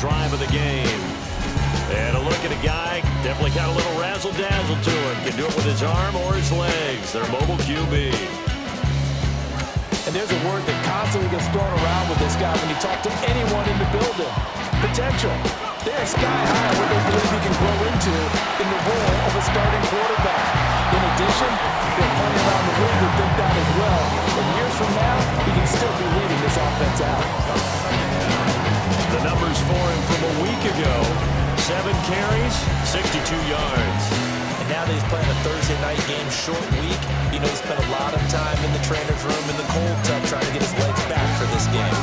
drive of the game. And a look at a guy, definitely got a little razzle-dazzle to him. Can do it with his arm or his legs. Their mobile QB. And there's a word that constantly gets thrown around with this guy when you talk to anyone in the building. Potential. They're sky high what they believe he can grow into in the role of a starting quarterback. In addition, there are plenty around the league who think that as well. And years from now, he can still be leading this offense out. The numbers for him from a week ago. 7 carries, 62 yards. And now that he's playing a Thursday night game, short week, you know he spent a lot of time in the trainer's room in the cold tub trying to get his legs back for this game.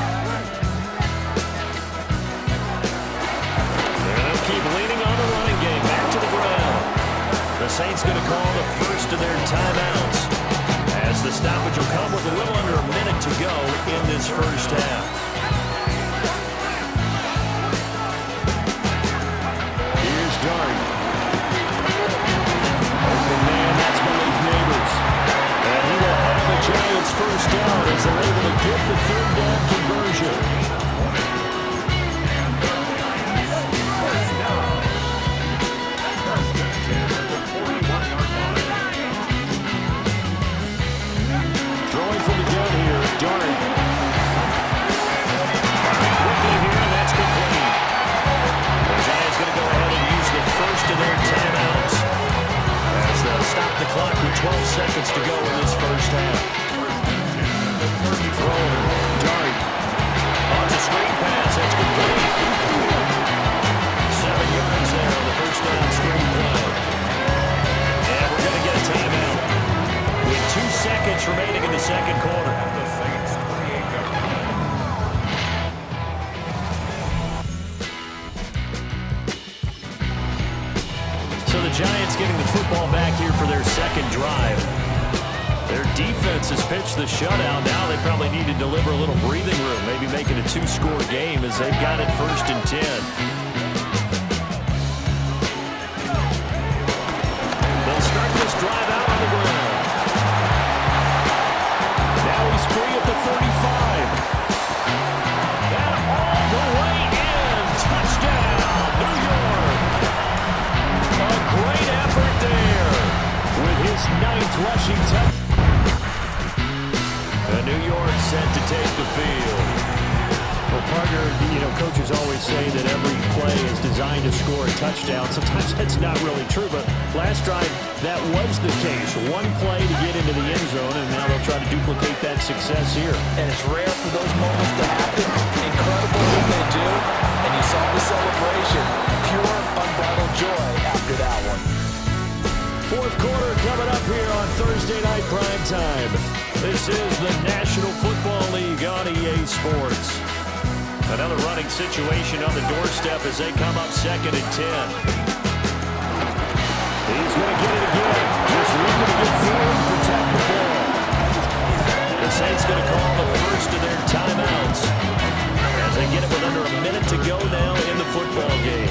And they'll keep leaning on the running game, back to the ground. The Saints going to call the first of their timeouts, as the stoppage will come with a little under a minute to go in this first half. Dart. Open man, that's Malik Neighbors. And he will have the Giants first down as they're able to get the third down conversion. Throwing from the gun here, Dart. Quickly here, and that's complete. The Giants going to go ahead and use the first of their timeouts as they'll stop the clock with 12 seconds to go in this first half. Throwing, Dart. On the screen pass, that's complete. 7 yards there on the first down screen play. And we're going to get a timeout with 2 seconds remaining in the second quarter. So the Giants getting the football back here for their second drive. Their defense has pitched the shutout. Now they probably need to deliver a little breathing room, maybe make it a 2-score game as they've got it 1st and 10. They'll start this drive out on the ground. Now he's free at the 35. And all the way in. Touchdown, New York. A great effort there with his 9th rushing touchdown. New York set to take the field. Well, partner, coaches always say that every play is designed to score a touchdown. Sometimes that's not really true, but last drive, that was the case. One play to get into the end zone, and now they'll try to duplicate that success here. And it's rare for those moments to happen. Incredible when they do. And you saw the celebration. Pure, unbridled joy after that one. Fourth quarter coming up here on Thursday Night Primetime. This is the National Football League on EA Sports. Another running situation on the doorstep as they come up 2nd and 10. He's going to get it again. Just looking to get forward and protect the ball. The Saints going to call the first of their timeouts as they get it with under a minute to go now in the football game.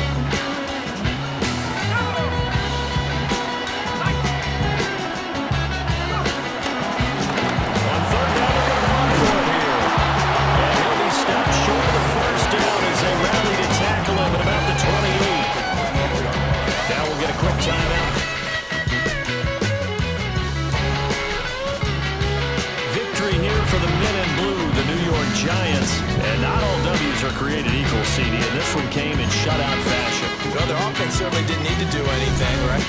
Timeout. Victory here for the men in blue, the New York Giants. And not all W's are created equal, CD. And this one came in shutout fashion. Well, their offense certainly didn't need to do anything, right?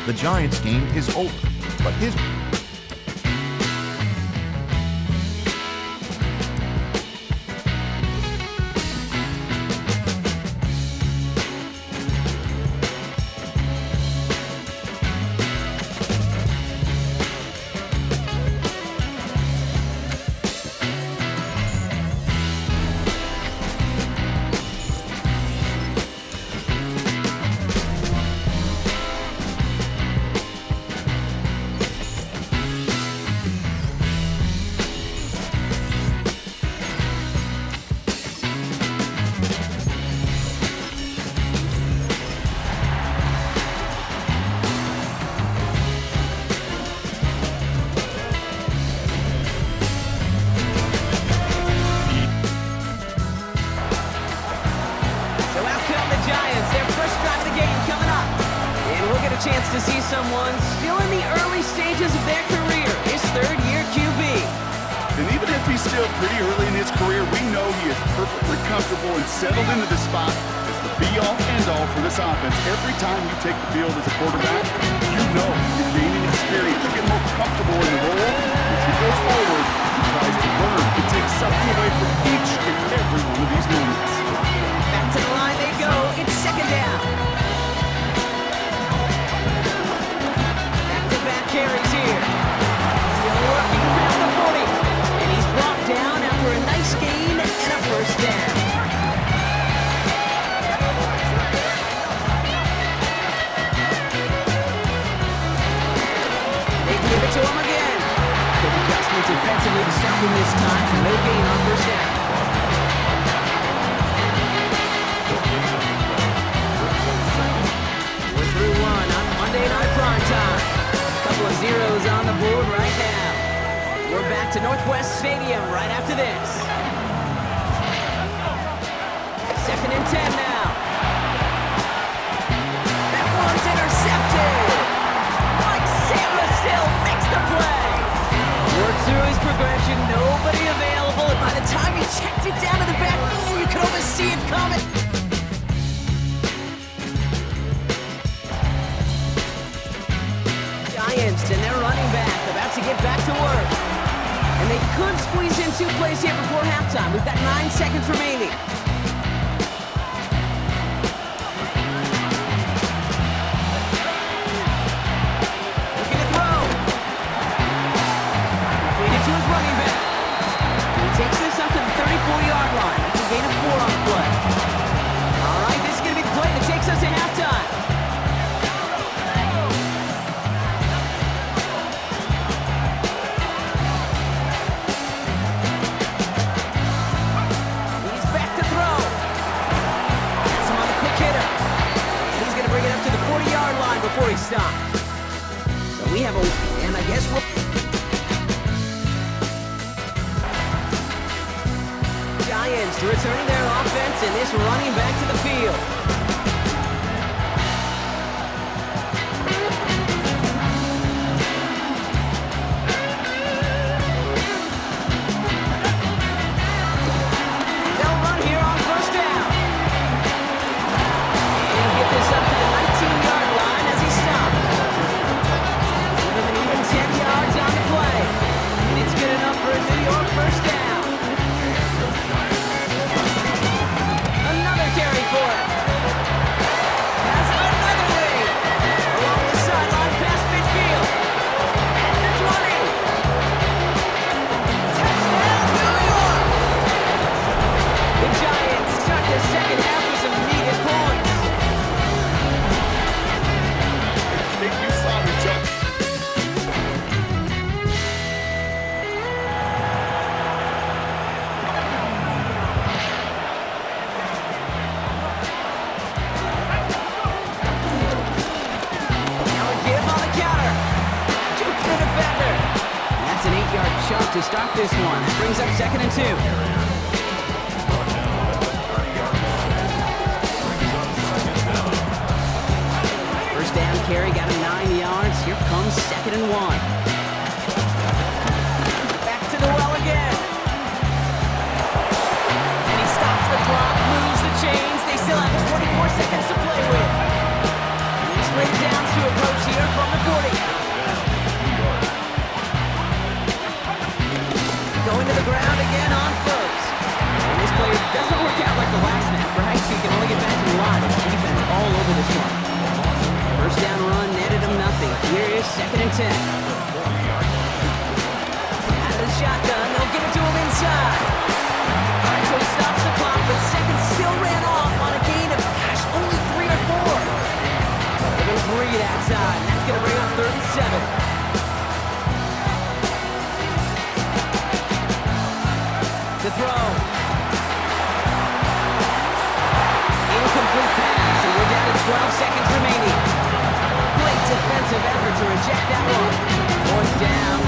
The Giants' game is over, but his... someone still in the early stages of their career, his third-year QB. And even if he's still pretty early in his career, we know he is perfectly comfortable and settled into the spot as the be-all, end-all for this offense. Every time you take the field as a quarterback, you know you're gaining experience. You get more comfortable in the role. As he goes forward, he tries to learn and take something away from each and every one of these moments. Back to the line they go. It's second down. Back-to-back carries here. Still working past the 40. And he's brought down after a nice gain and a first down. They give it to him again. Good adjustment defensively to stop him this time for no gain on first down. We're through one on Monday Night Prime Time. Couple of zeros on the board right now. We're back to Northwest Stadium right after this. Second and 10 now. That one's intercepted. Mike Sandler still makes the play. Worked through his progression, nobody available, and by the time he checked it down to the back, you could almost see it coming. Giants and their running back about to get back to work. And they could squeeze in 2 plays here before halftime. We've got 9 seconds remaining. Looking to throw. Completed to his running back. He takes this up to the 34-yard line. That's a gain of 4 on the play. All right, this is going to be the play that takes us to halftime. Before he stops. So we have and I guess we'll... Giants returning their offense and this running back to the field. They'll run here on first down. And get this up to the 19-yard line as he stops. Give him an even 10 yards on the play. And it's good enough for a New York first down. Another carry for him. Has another lead. Along the sideline past midfield. At the 20. Touchdown, New York! The Giants start the second half with some needed points. You saw the jump. Now a give on the counter. Juke the defender. That's an 8-yard chunk to start this one. That brings up second and 2. First down carry, got him 9 yards. Here comes second and 1. Back to the well again. And he stops the clock, moves the chains. They still have 24 seconds to play with. It's laid down to approach here from the 40. Going to the ground again on first. And this play doesn't work out like the last snap, right? So you can only get back to the line. Defense all over this one. First down run, netted him nothing. Here is second and 10. Out of the shotgun, they'll give it to him inside. All right, so he stops the clock, but second still ran off on a gain of, only 3 or 4. Give him 3 that time. That's going to bring up third and 7. To throw. Incomplete pass, and we're down to 12 seconds remaining. Great defensive effort to reject that one. Fourth down.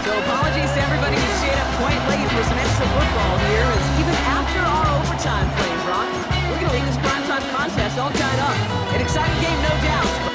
So apologies to everybody who stayed up quite late for some extra football here, as even after our overtime frame, Brock, we're going to leave this primetime contest all tied up. An exciting game, no doubt.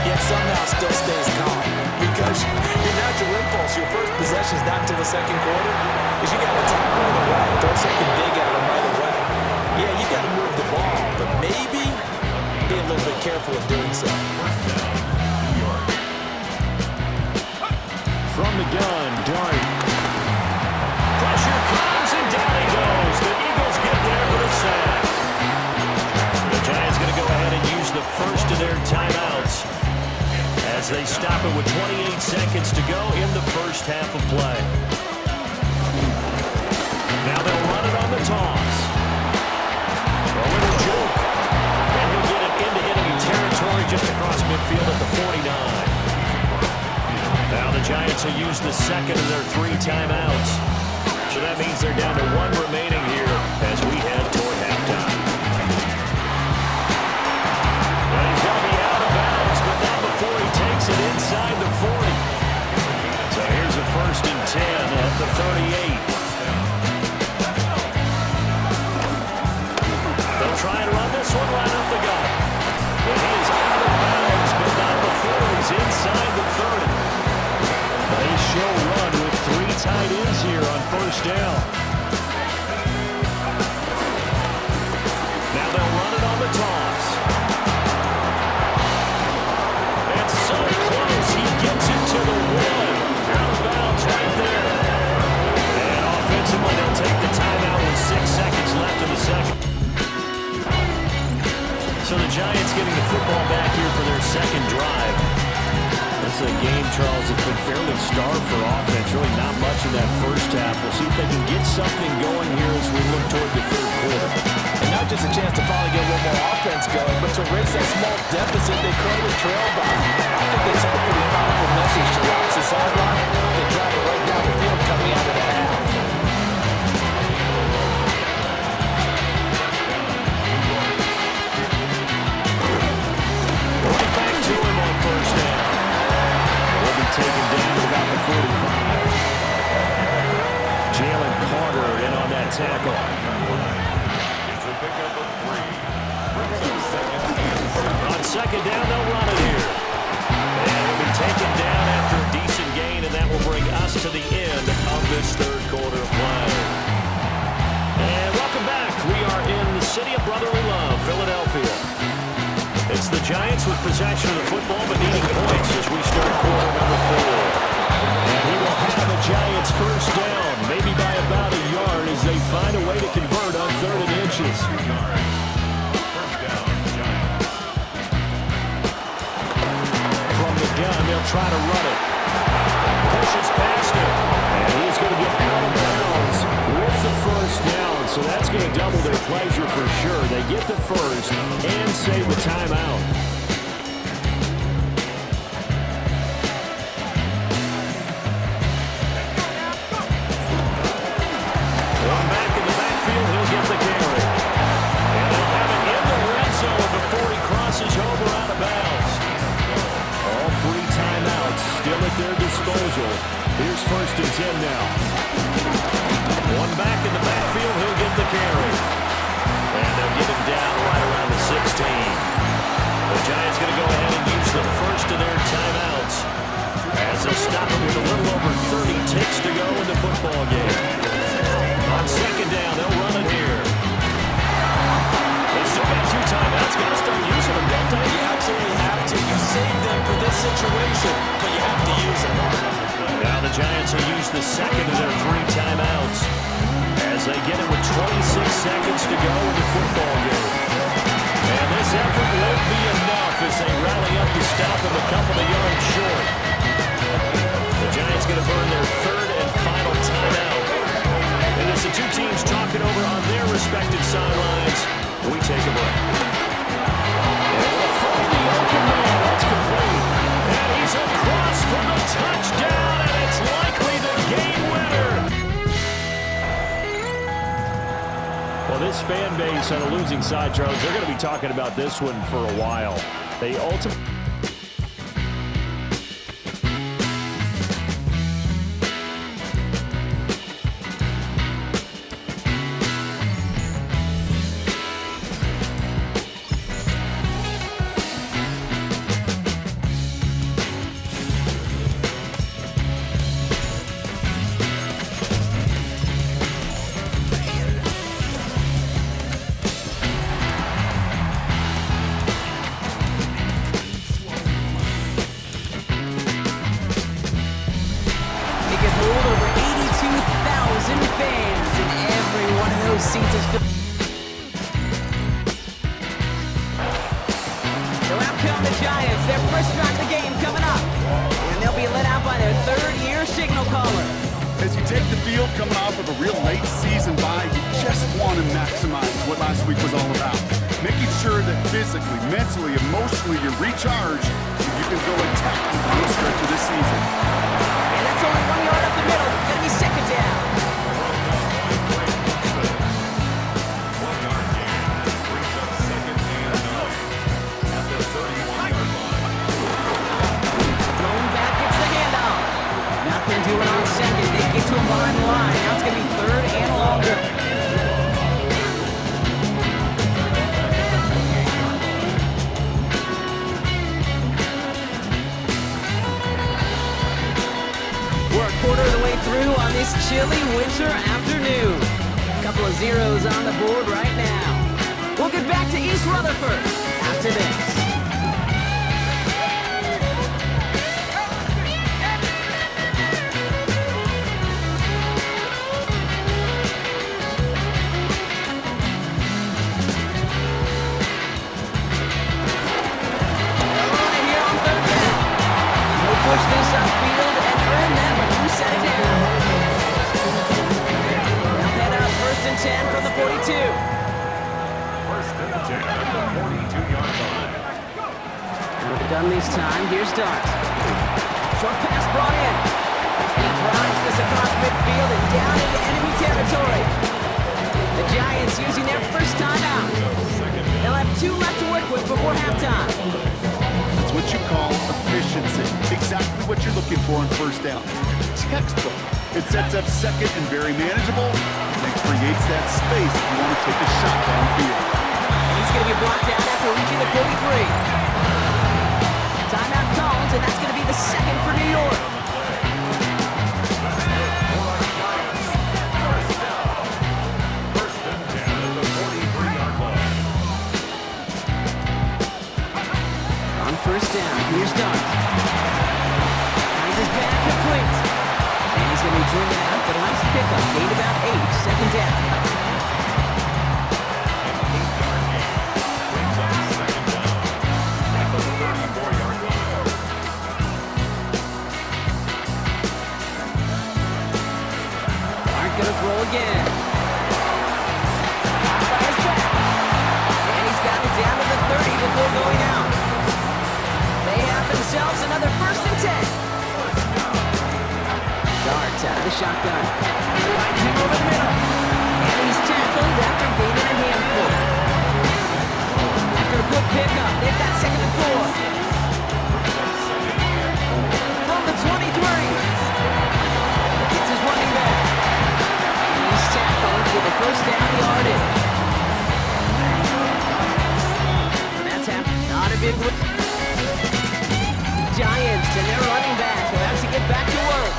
yet somehow still stays calm. Because your natural impulse, your first possession is not until the second quarter, is you got to attack right away. Throw something big at them right away. Yeah, you got to move the ball, but maybe be a little bit careful in doing so. From the gun, Dart. Pressure comes, and down he goes. The Eagles get there for the sack. The Giants going to go ahead and use the first of their timeouts as they stop it with 28 seconds to go in the first half of play. Now they'll run it on the toss. A little joke. And he'll get it into enemy territory just across midfield at the 49. Now the Giants will use the second of their 3 timeouts. So that means they're down to 1 remaining here as we head toward halftime. And he's going to be out of bounds, but not before he takes it inside the 40. So here's a 1st and 10 at the 38. They'll try and run this one right up the gut. And he is out of bounds, but not before he's inside the 30. They show run with 3 tight ends here on 1st down. Now they'll run it on the toss. And so close, he gets it to the 1. Out of bounds right there. And offensively, they'll take the timeout with 6 seconds left in the second. So the Giants getting the football back here for their second drive. This is a game, Charles, that's been fairly starved for offense. Really not much in that first half. We'll see if they can get something going here as we look toward the third quarter. And not just a chance to finally get a little more offense going, but to rinse that small deficit they currently trailed by. I think they sent a pretty powerful message to the opposite sideline. They drive it right down the field coming out of the half. Right back to him on 1st down. Taken down to about the 45. Jalen Carter in on that tackle. It's a pickup of 3. On 2nd down, they'll run it here. And it'll be taken down after a decent gain, and that will bring us to the end of this third quarter of play. And welcome back. We are in the city of brotherly love, Philadelphia. It's the Giants with possession of the football, but needing points as we start quarter number 4. And he will have the Giants 1st down, maybe by about a yard as they find a way to convert on 3rd and inches. From the gun, they'll try to run it. Pushes past him, and he's going to get out of bounds with the 1st down. So that's going to double their pleasure for sure. They get the 1st and save the timeout. One back in the backfield, he'll get the carry. And they'll have it in the red zone before he crosses over out of bounds. All 3 timeouts still at their disposal. Here's 1st and 10 now. One back in the backfield, he'll get the carry. And they'll get him down right around the 16. The Giants going to go ahead and use the first of their timeouts as they'll stop him with a little over 30 ticks to go in the football game. On 2nd down, they'll run it here. They still got 2 timeouts. Got to start using them, don't they? You absolutely have to. You save them for this situation, but you have to use them. Now the Giants will use the second of their 3 timeouts as they get it with 26 seconds to go in the football game. And this effort won't be enough as they rally up to stop them a couple of yards short. The Giants going to burn their 3rd and final timeout. And as the 2 teams talking over on their respective sidelines, we take a break. And we'll find the open man. That's complete. And he's across for the touchdown, and it's likely the game winner. Well, this fan base on a losing side, Charles, they're going to be talking about this one for a while. They ultimately... seats is filled. So out come the Giants, their first drive of the game coming up. And they'll be led out by their third-year signal caller. As you take the field coming off of a real late season bye, you just want to maximize what last week was all about. Making sure that physically, mentally, emotionally, you're recharged so you can go attack the final stretch of this season. And that's only 1 yard up the middle. Gonna be second down. Thrown back, gets the handoff. Nothing doing on second. They get to him behind the line. Now it's gonna be third and longer. We're a quarter of the way through on this chilly winter afternoon. A couple of zeros on the board right now. We'll get back to East Rutherford after this. Push this upfield and earn that when you set it down. They'll head up 1st and 10 from the 42. 1st and 10 at the 42-yard line. Out of the gun this time, here's Dart. Short pass brought in. And he drives this across midfield and down into enemy territory. The Giants using their first time out. They'll have 2 left to work with before halftime. That's what you call efficiency. Exactly what you're looking for on first down. Textbook. It sets up second and very manageable, and it creates that space if you want to take a shot downfield. And he's going to be blocked out after reaching the 43. Timeout called, and that's going to be the second for New York. First down, here's Dart. Finds his back complete. And he's going to be driven out, but a nice pickup. Gained about 8, second down. Dart going to throw again. Caught by his back. And he's got it down to the 30 before going out. Themselves another 1st and 10. Dart out of the shotgun. Finds him over the middle. And he's tackled after gaining a handful. After a good pickup, they've got 2nd and 4. From the 23. Gets his running back. And he's tackled with a first down yardage. And that's not a big win. Giants and their running back about to get back to work.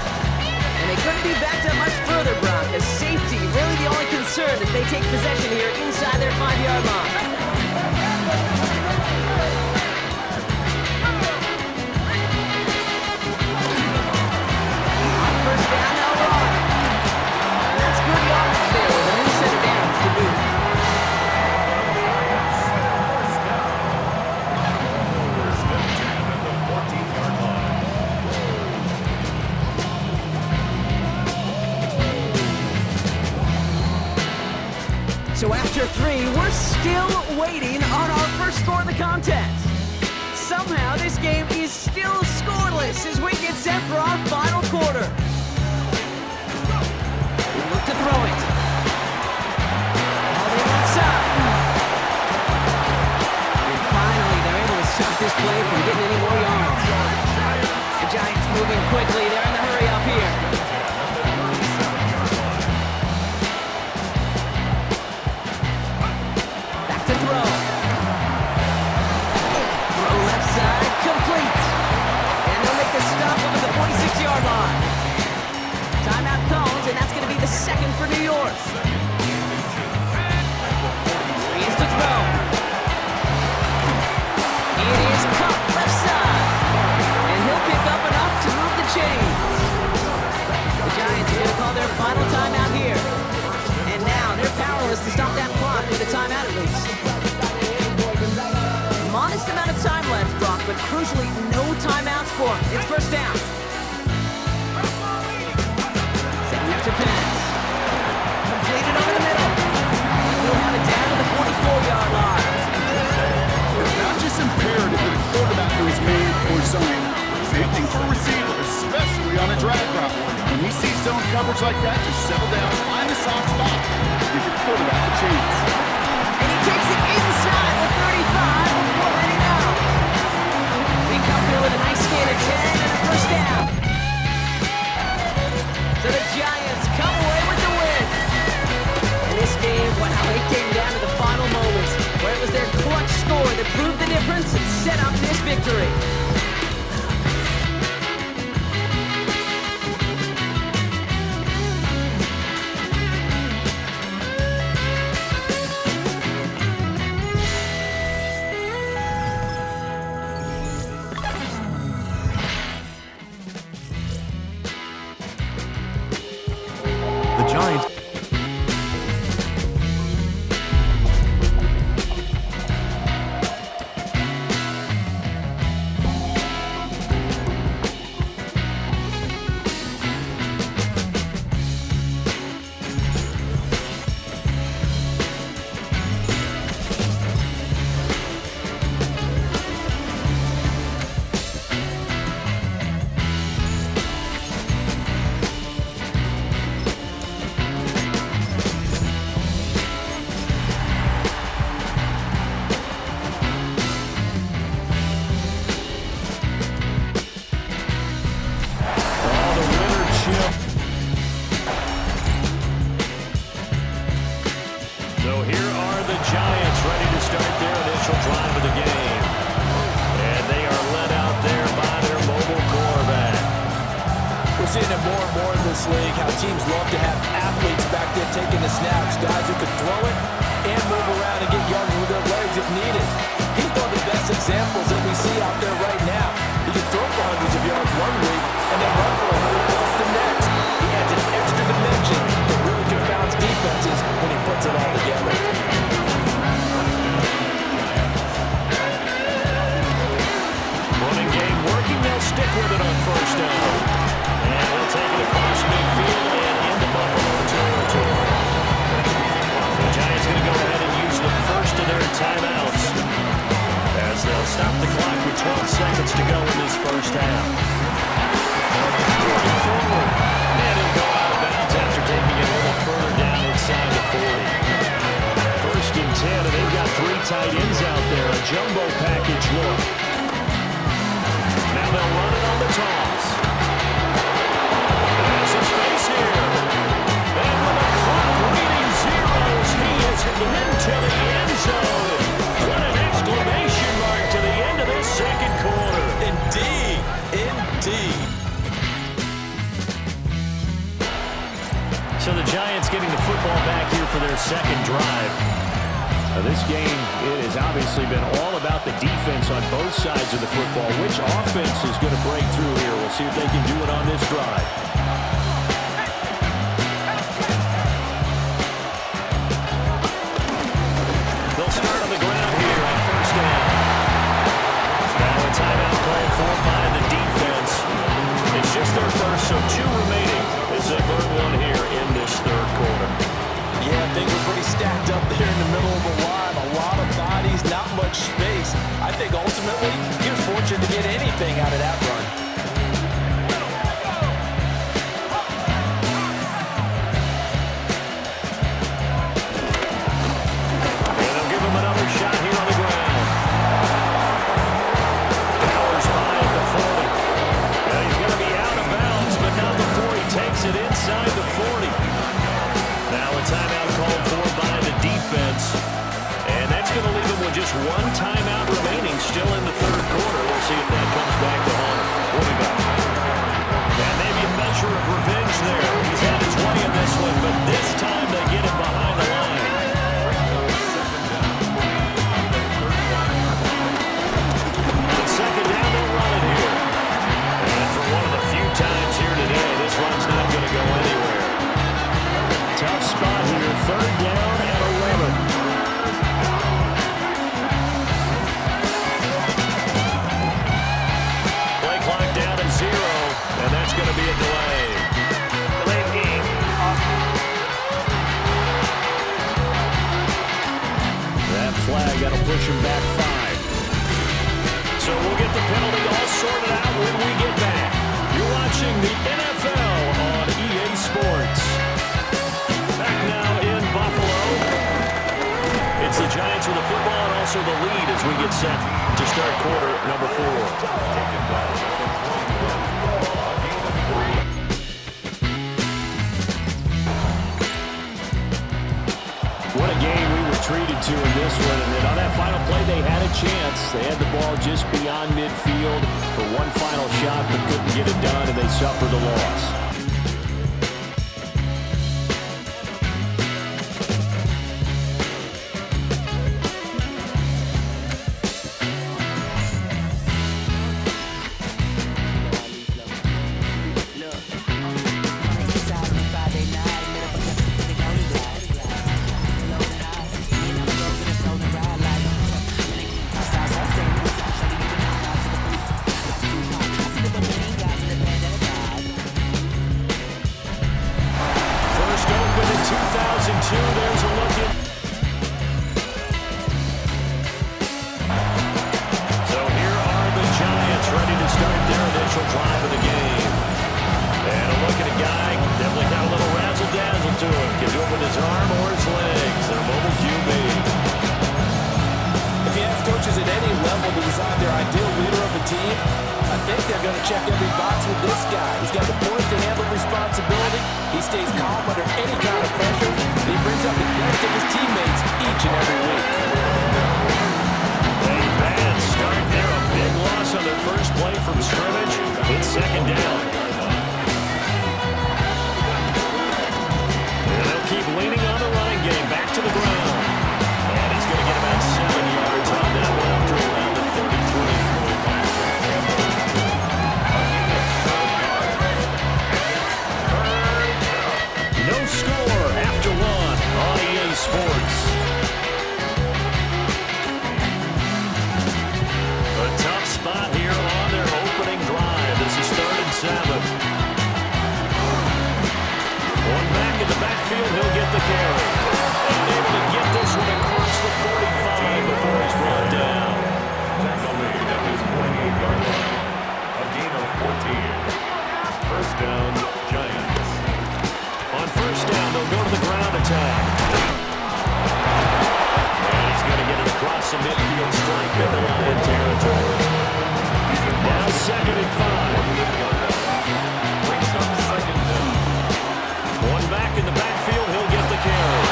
And they couldn't be backed up much further, Brock, as safety really the only concern as they take possession here inside their 5-yard line. On first down, they'll run. That's good yardage there with a new set of downs to boot. So after 3, we're still waiting on our first score of the contest. Somehow this game is still scoreless as we get set for our final quarter. We look to throw it. All the outside. And finally they're able to stop this play from getting any more yards. The Giants moving quickly. They're in the hurry up here. Throw left side, complete. for him. It's first down. Second after pass. Completed over the middle. He'll have it down to the 44-yard line. It's not just imperative that a quarterback knows man or zone. Same thing for receivers, especially on a drag route. When he sees zone coverage like that, just settle down, find a soft spot, give your quarterback a chance. And he takes it inside the 35 before heading out. They come through with a nice gain of 10 and a first down. So the Giants come away with the win. And this game, how it came down to the final moments, where it was their clutch score that proved the difference and set up this victory. The Giants. So here are the Giants ready to start their initial drive of the game. And they are led out there by their mobile quarterback. We're seeing it more and more in this league, how teams love to have athletes back there taking the snaps, guys who can throw it and move around and get yards with their legs if needed. He's one of the best examples that we see out there right now. He can throw for hundreds of yards one week and then run for 100 plus the next. He adds an extra dimension that really confounds defenses when he puts it all together. Running game working, they'll stick with it on first down. And they'll take it across midfield and into Buffalo territory. The Giants going to go ahead and use the first of their timeouts as they'll stop the clock with 12 seconds to go in this first half. Going forward, and he'll go out of bounds after taking it a little further down inside the 40. First and 10, and they've got three tight ends out there, a jumbo package look. Now they'll run it on the toss. There's some space here. And with the clock reading zeros, he is into the end zone. What an exclamation mark to the end of this second quarter. Indeed, indeed. So the Giants getting the football back here for their second drive. Now this game, it has obviously been all about the defense on both sides of the football. Which offense is going to break through here? We'll see if they can do it on this drive. They'll start on the ground here on first down. Now a timeout called for by the defense. It's just their first, so two remaining as they burn one here in this third quarter. Yeah, things are pretty stacked up there in the middle of the line. A lot of bodies, not much space. I think ultimately, he was fortunate to get anything out of that run. there's going to be a delay. Delay of game. That flag, that'll push him back 5. So we'll get the penalty all sorted out when we get back. You're watching the NFL on EA Sports. Back now in Buffalo. It's the Giants with the football and also the lead as we get set to start quarter number 4. What a game we were treated to in this one. And then on that final play, they had a chance. They had the ball just beyond midfield for one final shot, but couldn't get it done, and they suffered a loss. There's a look in. So here are the Giants ready to start their initial drive of the game. And a look at a guy, definitely got a little razzle-dazzle to him. Can do it with his arm or his legs. Their mobile QB. If you ask coaches at any level to decide their ideal leader of the team, I think they're going to check every box with this guy. He's got the point to handle responsibility. He stays calm under any kind of pressure. He brings up the best of his teammates each and every week. A bad start there. A big loss on their first play from scrimmage. It's second down. And they'll keep leaning on the running game. Back to the ground. And he's going to get about 7 yards on that one up to around the 33. No score after 1 on EA Sports. A tough spot here on their opening drive. This is 3rd and 7. One back in the backfield, he'll get the carry. And able to get this one across the 45 before he's brought down. Tackle made at his 48-yard line. A gain of 14. First down, Giants. On first down, they'll go to the ground attack. And he's going to get it across the midfield stripe into Lion territory. Now 2nd and 5. Brings up 2nd down. One back in the backfield, he'll get the carry.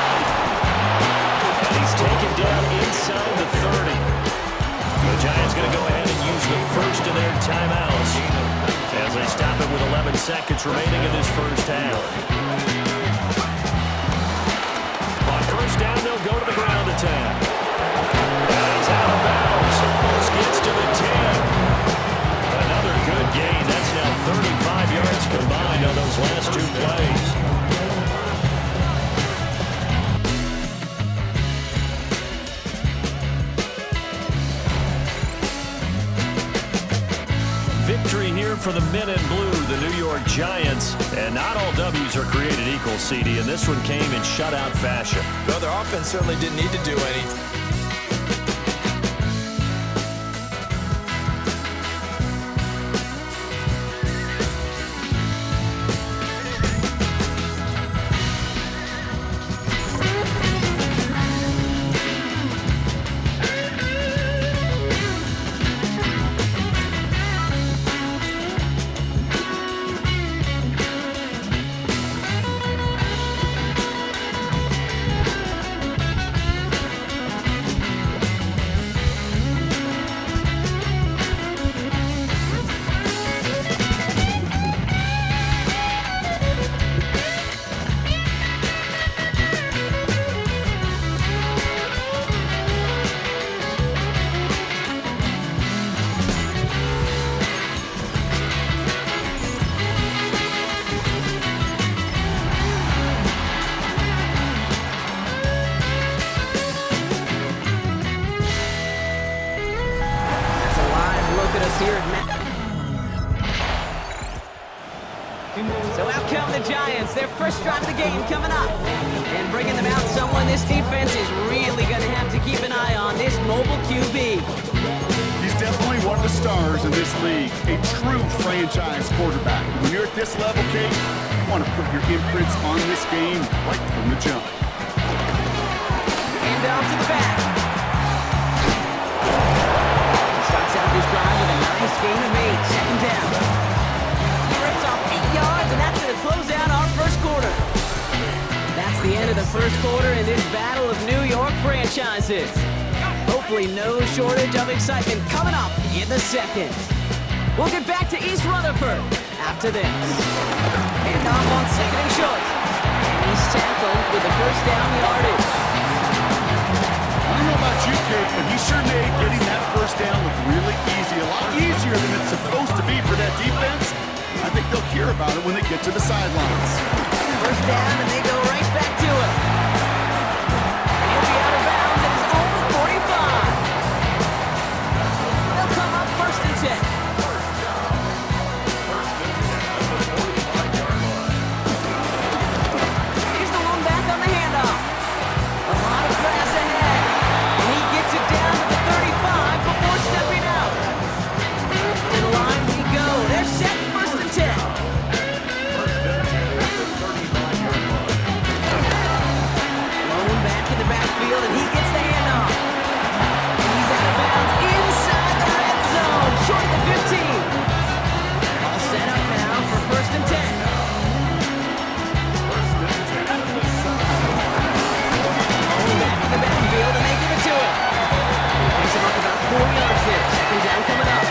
And he's taken down inside the 30. The Giants going to go ahead and use the first of their timeouts as they stop it with 11 seconds remaining in this first half. On first down, they'll go to the ground attack. And he's out of bounds. Almost gets to the 10. Another good gain. That's now 35 yards combined on those last 2 plays. Victory here for the men in blue, the New York Giants. And not all W's are created equal, CD, and this one came in shutout fashion. Well, their offense certainly didn't need to do anything. So out come the Giants, their first drive of the game coming up. And bringing them out someone this defense is really going to have to keep an eye on, this mobile QB. He's definitely one of the stars in this league, a true franchise quarterback. When you're at this level, Kate, you want to put your imprints on this game right from the jump. And off to the back. Starts out this drive with a nice gain of 8, second down. He rips off 8 yards, and that's going to close out our first quarter. That's the end of the first quarter in this battle of New York franchises. Hopefully no shortage of excitement coming up in the second. We'll get back to East Rutherford after this. And off on second and short. And he's tackled with the first down yardage. I don't know about you, Kate, but he sure made getting that first down look really easy. A lot easier than it's supposed to be for that defense. I think they'll hear about it when they get to the sidelines. First down, and they go right back to it. And he'll be out of bounds at his own 45. They'll come up first and 10. He's the one back on the handoff. A lot of grass ahead. And he gets it down to the 35 before stepping out. To the line we go. They're set first and 10. Backfield, and he gets the handoff. And he's out of bounds inside the red zone, short of the 15. All set up now for first and 10. Back in the backfield, and they give it to him. Picks him up about 4 yards there. Second down coming up.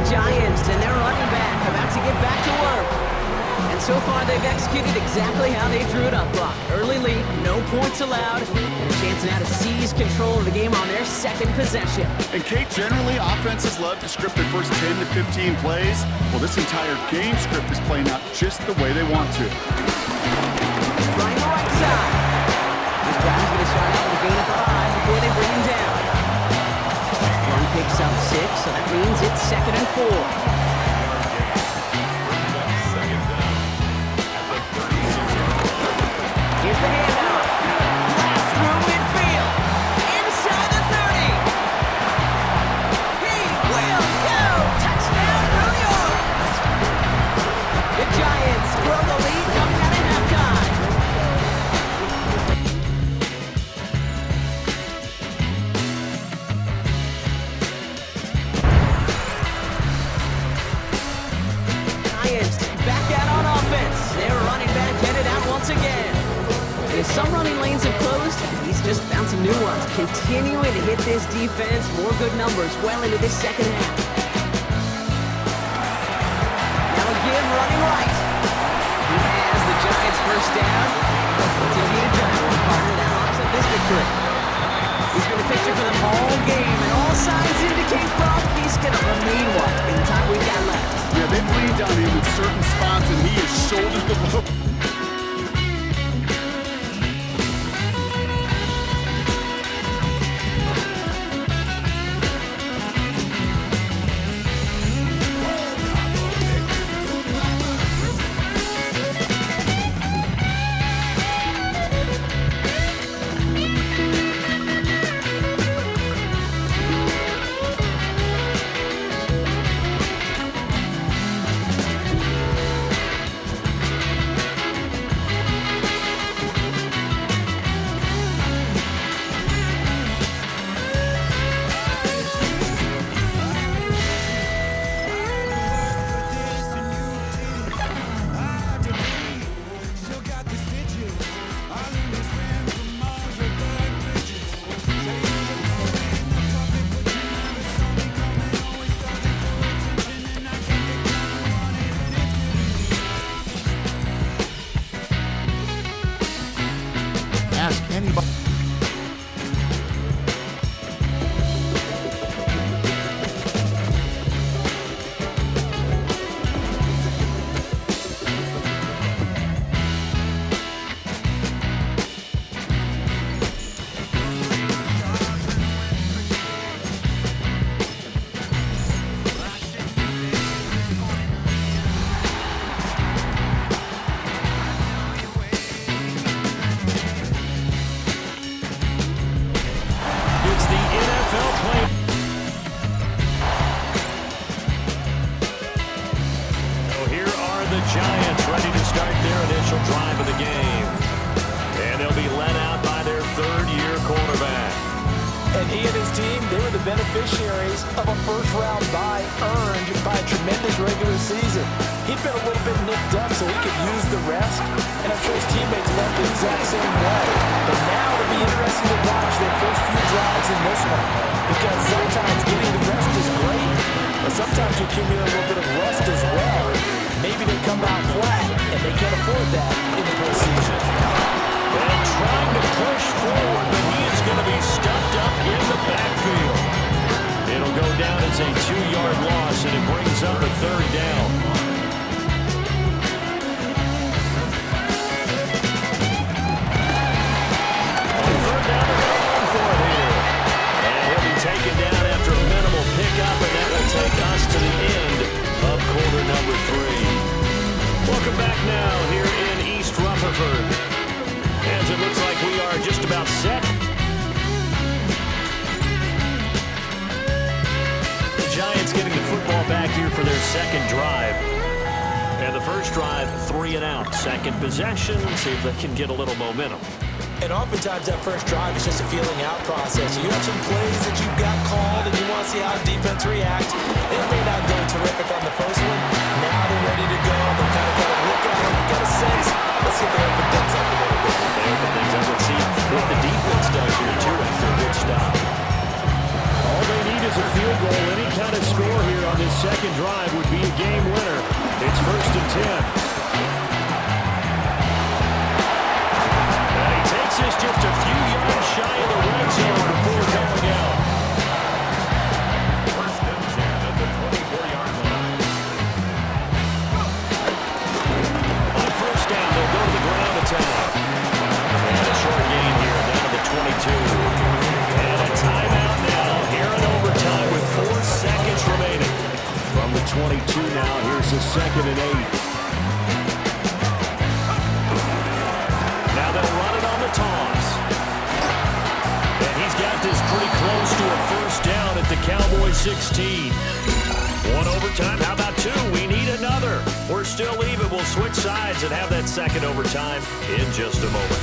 Giants and their running back about to get back to work. And so far they've executed exactly how they drew it up, Buck. Early lead, no points allowed, and a chance now to seize control of the game on their second possession. And Kate, generally offenses love to script their first 10 to 15 plays. Well, this entire game script is playing out just the way they want to. Trying the right side. This drive's going to start out with a gain of 5 before they bring him down. One picks up 6, so that means it's second and 4. Here's the handout. Blast through midfield. Inside the 30. He will go. Touchdown, New York. The Giants grow the lead coming out of halftime. Back out on offense. Their running back headed out once again. As some running lanes have closed, he's just found some new ones, continuing to hit this defense. More good numbers well into this second half. Now again, running right. He has the Giants first down. It's indeed a giant one, partner. That locks up this victory. He's been a fixture for them all game, and all signs indicate, Bob, he's going to remain one in the time we've got left. Yeah, they've leaned on him in certain spots, and he has shouldered the load. final drive of the game. And they'll be led out by their third-year quarterback. And he and his team, they were the beneficiaries of a first-round bye earned by a tremendous regular season. He'd been a little bit nicked up so he could use the rest, and I'm sure his teammates left the exact same way. But now it'll be interesting to watch their first few drives in this one, because sometimes getting the rest is great, but sometimes you accumulate a little bit of rust as well. Maybe they come out flat, and they can't afford that in the postseason. And trying to push forward, but he is going to be stuffed up in the backfield. It'll go down as a 2-yard loss, and it brings up a third down. On third down, they're going for it here. And he'll be taken down after a minimal pickup, and that will take us to the end of quarter number 3. Welcome back now here in East Rutherford, as it looks like we are just about set. The Giants getting the football back here for their second drive. And the first drive, 3 and out. Second possession, see if they can get a little momentum. And oftentimes that first drive is just a feeling out process. You have some plays that you've got called and you want to see how the defense reacts. It may not go terrific on the first one. Now they're ready to go. They've kind of got a look at them, got a sense. Let's see if they open things up a little bit. They open things up. Let's see what the defense does here too after a good stop. All they need is a field goal. Any kind of score here on this second drive would be a game winner. It's 1st and 10. Is just a few yards shy of the red zone before going out. 1st and 10 at the 24-yard line. On first down, they'll go to the ground attack. And a short gain here down to the 22. And a timeout now here in overtime with 4 seconds remaining. From the 22 now, here's the 2nd and 8. Now they'll run it on the toss. And he's got this pretty close to a first down at the Cowboys 16. 1 overtime, how about 2? We need another. We're still even. We'll switch sides and have that second overtime in just a moment.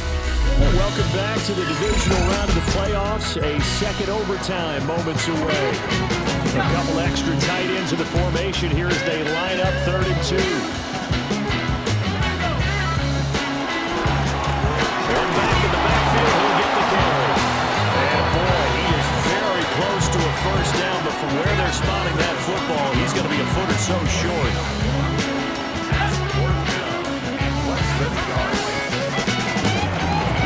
Welcome back to the divisional round of the playoffs. A second overtime moments away. A couple extra tight ends in the formation here as they line up 3rd and 2. First down, but from where they're spotting that football, he's going to be a foot or so short.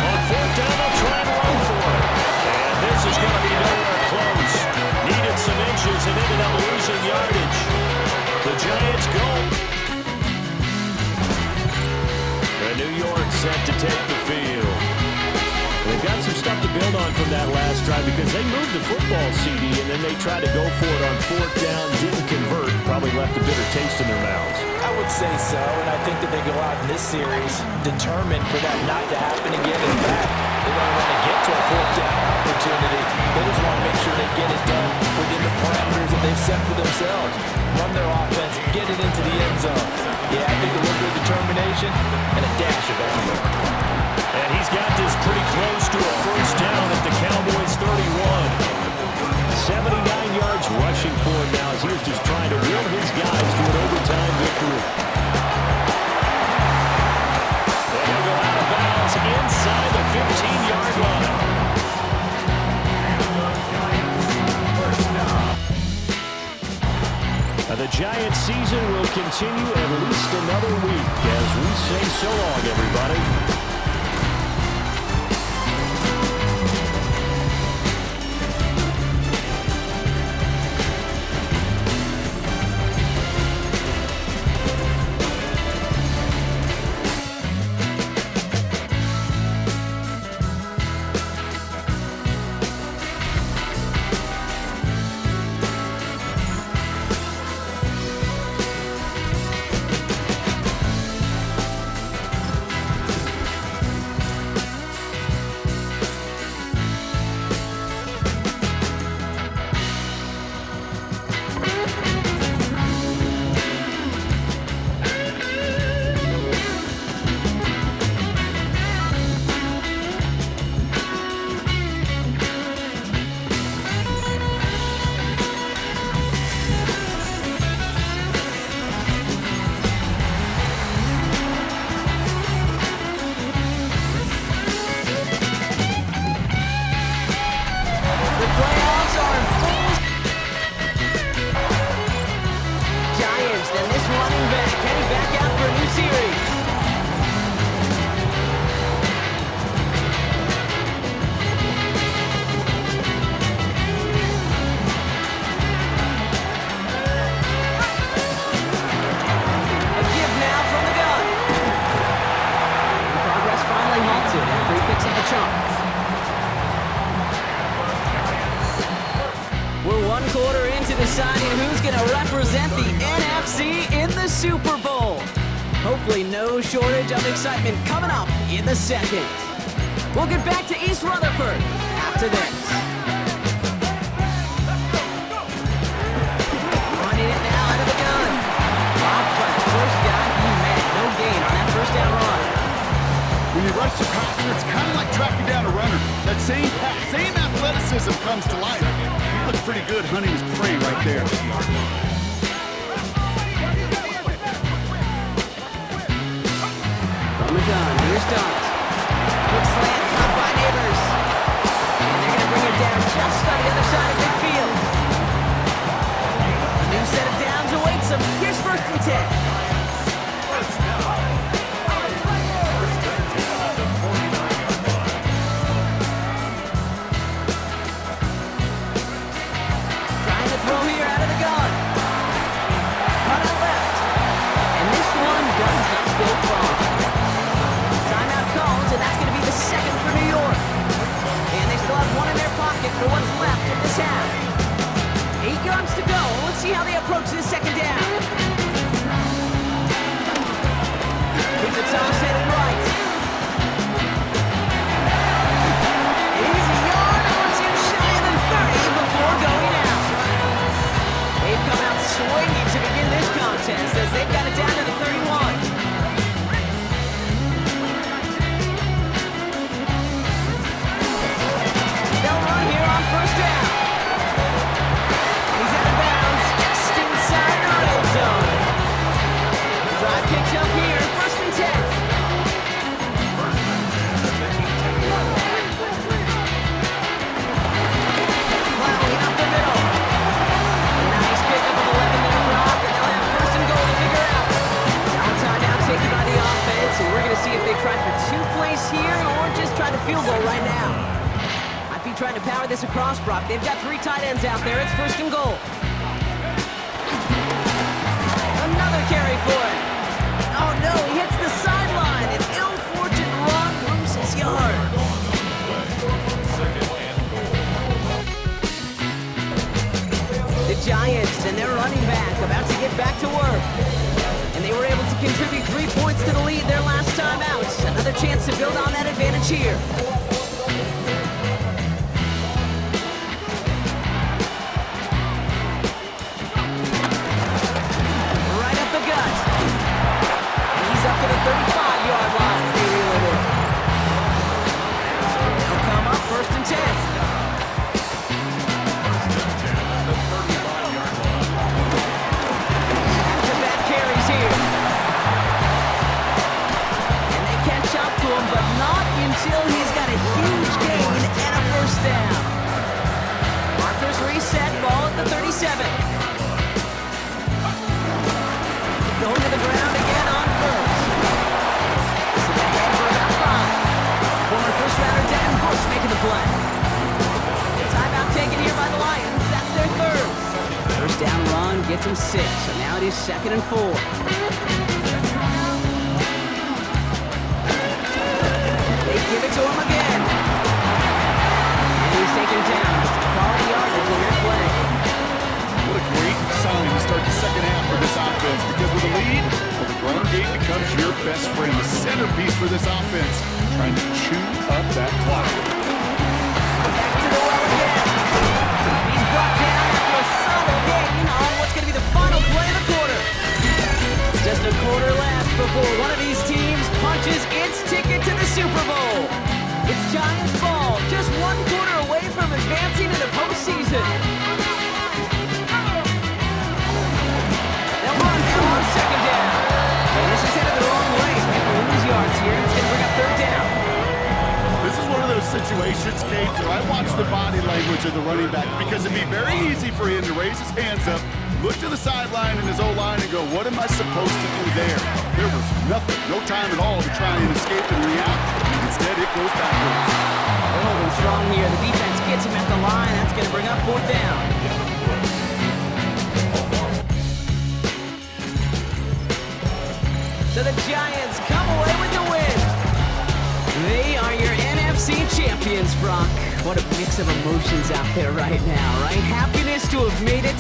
On 4th down, they'll try and run for it. And this is going to be nowhere close. Needed some inches and ended up losing yardage. The Giants go. And New York set to take the field. They've got some stuff to build on from that last drive because they moved the football, CD, and then they tried to go for it on 4th down, didn't convert, probably left a bitter taste in their mouths. I would say so, and I think that they go out in this series determined for that not to happen again. In fact, they don't want to get to a 4th down opportunity. They just want to make sure they get it done within the parameters that they've set for themselves. Run their offense, get it into the end zone. Yeah, I think a little bit of determination and a dash of effort. And he's got this pretty close to a first down at the Cowboys 31. 79 yards rushing for him now as he was just trying to will his guys to an overtime victory. And he'll go out of bounds inside the 15-yard line. The Giants season will continue at least another week as we say so long, everybody. one quarter into deciding who's going to represent the NFC in the Super Bowl. Hopefully no shortage of excitement coming up in the second. We'll get back to East Rutherford after this. Running it now out of the gun. Robbed by the first guy he met. No gain on that first down run. When you rush the passer, it's kind of like tracking down a runner. That same pass, same athleticism comes to life. He looked pretty good hunting his prey right there. From the gun, here's Dunt. Quick slant, caught by Neighbors. And they're going to bring him down just on the other side of midfield. A new set of downs awaits him. Here's 1st and 10. For what's left of this half. 8 yards to go. Let's see how they approach this second down. Here's a toss headed right. Easy yard or two shy of the 30 before going out. They've come out swinging to begin this contest as they've got it down to the 31. First down. He's out of bounds, just inside the red zone. Drive picks up here, 1st and 10. Plowing up the middle. A nice pickup of 11 there, Brock, and they'll have 1st and goal to figure out. Now a timeout taken by the offense, and we're going to see if they try for 2 plays here or just try the field goal right now. Trying to power this across, Brock. They've got 3 tight ends out there. It's 1st and goal. Another carry for it. Oh, no. He hits the sideline. An ill-fortunate run loses yard. The Giants and their running back about to get back to work. And they were able to contribute 3 points to the lead their last time out. Another chance to build on that advantage here. He's up to the 35-yard line as they reel it in. They'll come up 1st and 10. Back-to-back carries here. And they catch up to him, but not until he's got a huge gain and a 1st down. Markers reset, ball at the 37. Going to the ground again on 1st. This is ahead for about 5. Former first-rounder Dan Bush making the play. Timeout taken here by the Lions. That's their 3rd. First down run gets them 6, so now it is 2nd and 4. They give it to him again. And he's taken down. Quality yardage in that play. What a great sign to start the second half for this offense, because with a lead, well, the ground game becomes your best friend, the centerpiece for this offense, trying to chew up that clock. Back to the well again. He's brought down after a solid gain on what's going to be the final play of the quarter. Just a quarter left before one of these teams punches its ticket to the Super Bowl. It's Giants ball, just 1 quarter away from advancing to the postseason. On 2nd down. And this is headed the wrong way. They will lose yards here. It's going to bring up 3rd down. This is one of those situations, Kate, where I watch the body language of the running back, because it'd be very easy for him to raise his hands up, look to the sideline in his O-line and go, what am I supposed to do there? There was nothing, no time at all to try and escape and react. Instead, it goes backwards. They're holding strong here. The defense gets him at the line. That's going to bring up 4th down. So the Giants come away with the win. They are your NFC champions, Brock. What a mix of emotions out there right now, right? Happiness to have made it.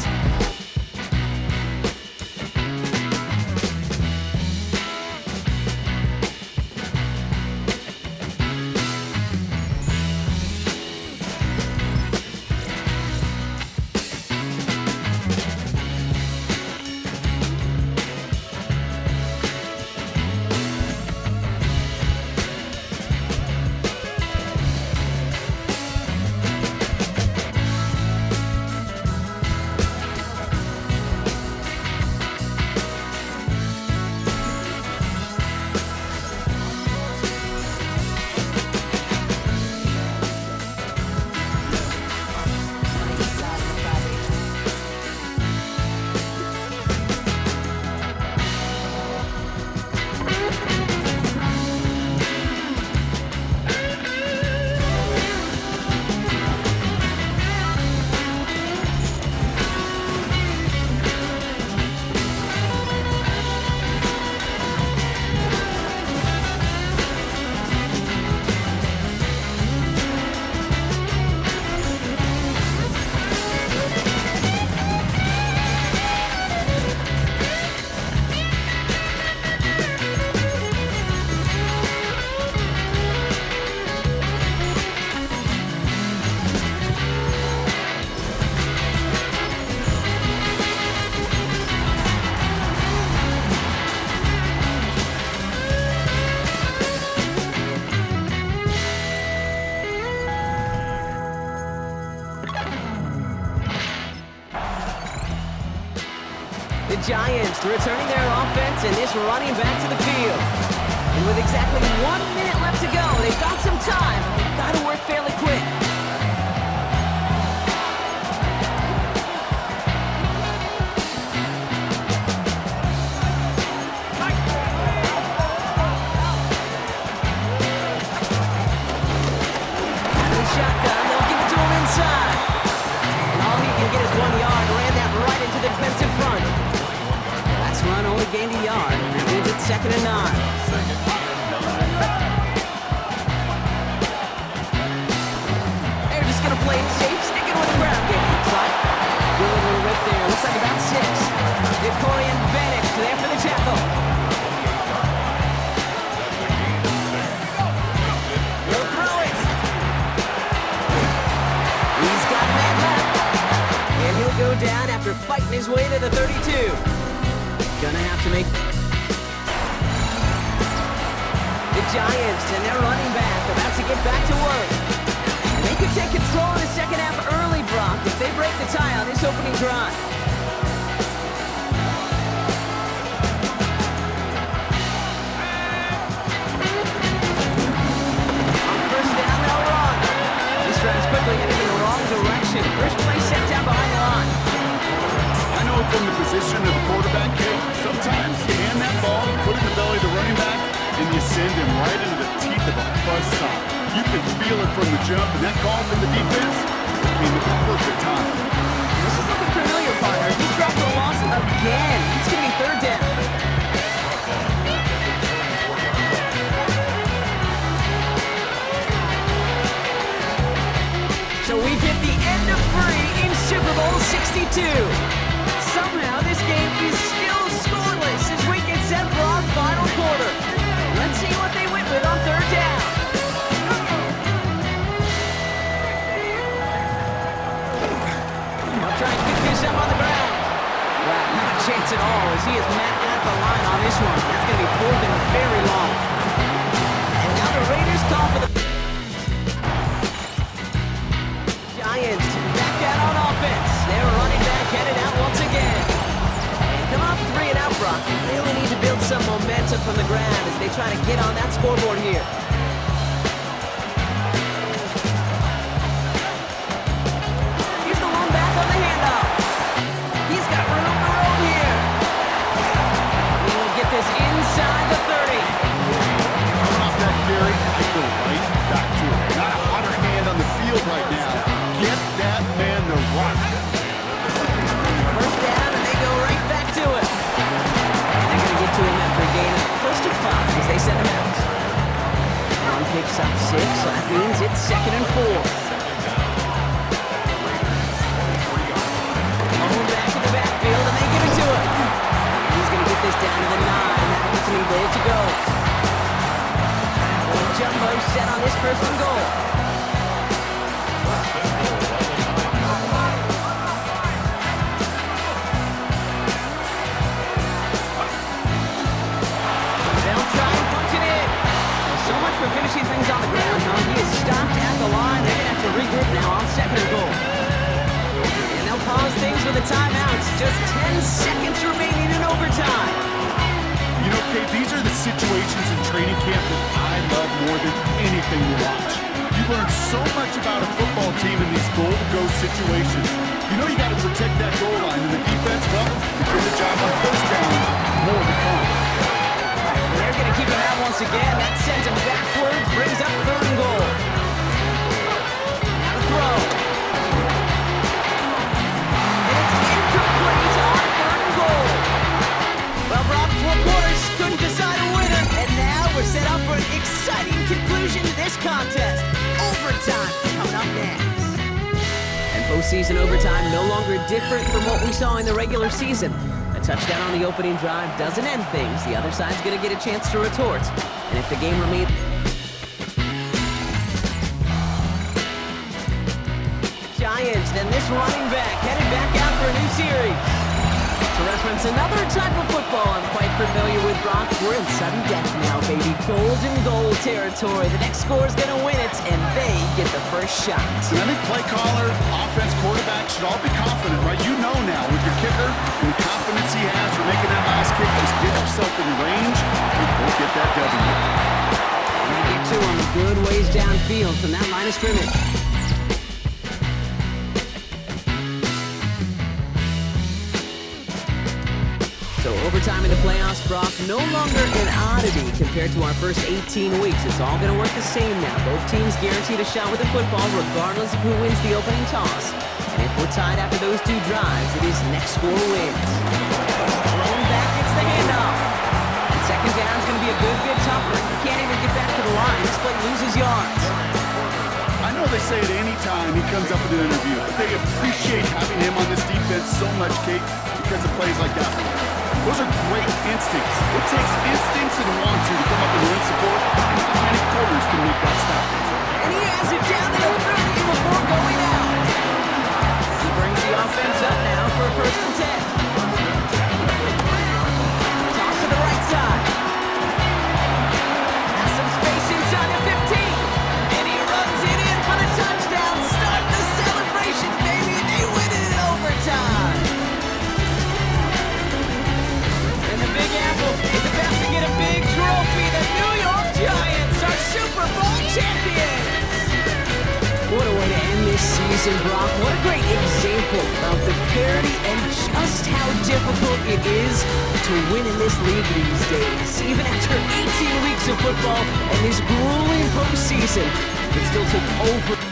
The Giants returning their offense and is running back to the field. And with exactly 1 minute left to go, they've got some time. They've got to work fairly quick. Out of the shotgun, they'll give it to him inside. And all he can get is 1 yard. Ran that right into the defensive front. Last run only gained a yard. That means it's 2nd and 9. They're just going to play it safe, sticking with the ground game. Looks like. Good little rip there. Looks like about 6. Victorian Bennett there for the tackle. He'll throw it. He's got that left. And he'll go down after fighting his way to the 32. Gonna have to make the Giants and their running back about to get back to work. And they could take control in the second half early, Brock, if they break the tie on this opening drive. On first down, they'll run. This drive's quickly heading in the wrong direction. First play set down behind the line. I know from the position of the quarterback, Kate, sometimes you hand that ball, put it in the belly of the running back, and you send him right into the teeth of a buzzsaw. You can feel it from the jump, and that call from the defense came at the perfect time. This is looking familiar, partner. He's dropped the loss again. It's going to be 3rd down. So we've hit the end of 3 in Super Bowl 62. Somehow this game is still scoreless as we get set for our final quarter. Let's see what they went with on 3rd down. I'll try and pick this up on the ground. Well, not a chance at all as he is met at the line on this one. That's going to be 4th and very long. And now the Raiders call for the Giants back out on offense. Their running back headed out once again. And come off 3 and out, Brock. They really need to build some momentum from the ground as they try to get on that scoreboard here. Here's the lone back on the handoff. He's got room to roam here. He will get this inside the 30. Coming off that carry, I go right back to it. Not a hotter hand on the field right now. Get that man to rock. First down, and they go right back to it. And they're going to get to him after a gain of close to 5 as they send him out. 6, so that means it's 2nd and 4. Mahomes back in the backfield, and they give it to him. He's going to get this down to the 9. That puts him in goal to go. Jumbo set on this 1st and goal. They'll try and punch it in. So much for finishing things on the ground, huh? He is stopped at the line. They're going to have to regroup now on 2nd and goal. And they'll pause things with a timeout. Just 10 seconds remaining in overtime. You know, Kate, these are the situations in training camp that I love more than anything to watch. You learn so much about a football team in these goal-to-go situations. You know you got to protect that goal line, and the defense, well, they did the job on 1st down. More to come. They're going to keep him out once again. That sends him backwards, brings up 3rd and goal. Now to throw. And it's incomplete on 3rd and goal. Well, Brock, 4 quarters couldn't decide a winner, and now we're set up for an exciting conclusion to this contest. Overtime coming up next. And postseason overtime no longer different from what we saw in the regular season. A touchdown on the opening drive doesn't end things. The other side's going to get a chance to retort. And if the game remains... Giants, then this running back headed back out for a new series. To reference another type of football I'm quite familiar with, Brock, we're in sudden death now, baby. Golden goal territory. The next score is going to win it, and they get the first shot. I think play caller, offense, quarterback should all be confident, right? You know now with your kicker and the confidence he has for making that last kick, just get yourself in range and go get that W. And they get to him a good ways downfield from that line of scrimmage. So overtime in the playoffs, Brock, no longer an oddity compared to our first 18 weeks. It's all going to work the same now. Both teams guaranteed a shot with the football regardless of who wins the opening toss. And if we're tied after those 2 drives, it is next score wins. Thrown back, gets the handoff. And 2nd down is going to be a good bit tougher. He can't even get back to the line. This play loses yards. I know they say it any time he comes up with an interview, but they appreciate having him on this defense so much, Kate, because of plays like that. Those are great instincts. It takes instincts and want to come up and win support, and not many quarters can make that stop. And he has it down to the 30 before going out. He brings the offense up now for a 1st and 10. Toss to the right side. Has some space inside the 15. And he runs it in for the touchdown. Start the celebration, baby. They win it in overtime. And the Big Apple is about to get a big trophy. The New York Giants are Super Bowl champions. What a way to end this season, Brock. What a great example of the parity and just how difficult it is to win in this league these days. Even after 18 weeks of football and this grueling postseason, it still took over...